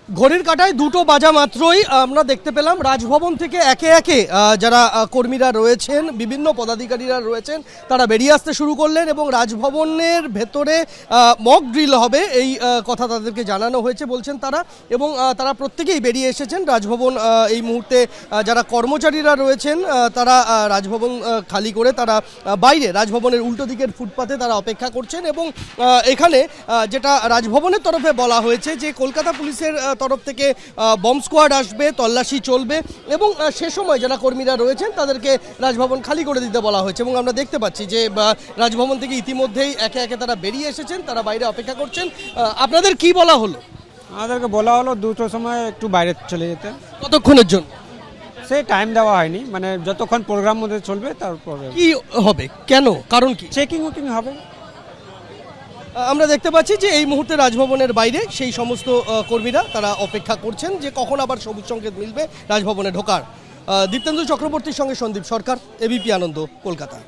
ঘড়ির কাঁটায় দুটো বাজা মাত্রই আমরা দেখতে পেলাম রাজভবন থেকে একে একে যারা কর্মীরা রয়েছেন, বিভিন্ন পদাধিকারীরা রয়েছেন, তারা বেরিয়ে আসতে শুরু করলেন এবং রাজভবনের ভেতরে মক ড্রিল হবে এই কথা তাদেরকে জানানো হয়েছে বলছেন তারা। এবং তারা প্রত্যেকেই বেরিয়ে এসেছেন। রাজভবন এই মুহূর্তে যারা কর্মচারীরা রয়েছেন তারা রাজভবন খালি করে তারা বাইরে রাজভবনের উল্টো দিকের ফুটপাতে তারা অপেক্ষা করছেন। এবং এখানে যেটা রাজভবনের তরফে বলা হয়েছে যে কলকাতা পুলিশের তরফ থেকে বম্ব স্কোয়াড আসবে, তল্লাশি চলবে এবং সে সময় যারা কর্মীরা রয়েছেন তাদেরকে রাজভবন খালি করে দিতে বলা হয়েছে। এবং আমরা দেখতে পাচ্ছি যে রাজভবন থেকে ইতিমধ্যেই একে একে তারা বেরিয়ে এসেছেন, তারা বাইরে অপেক্ষা করছেন। আপনাদের কি বলা হলো? আমাদেরকে বলা হলো দুটোর সময় একটু বাইরে চলে যেতে। কতক্ষণের জন্য? সেই টাইম দেওয়া হয়নি, মানে যতক্ষণ প্রোগ্রাম মধ্যে চলবে তারপরে। কি হবে, কেন, কারণ কি? চেকিং ওকিং হবে। আমরা দেখতে পাচ্ছি যে এই মুহূর্তে রাজভবনের বাইরে সেই সমস্ত কর্মীরা তারা অপেক্ষা করছেন যে কখন আবার সবুজ সংকেত মিলবে রাজভবনে ঢোকার। দীপ্তেন্দু চক্রবর্তীর সঙ্গে সন্দীপ সরকার, এবিপি আনন্দ, কলকাতা।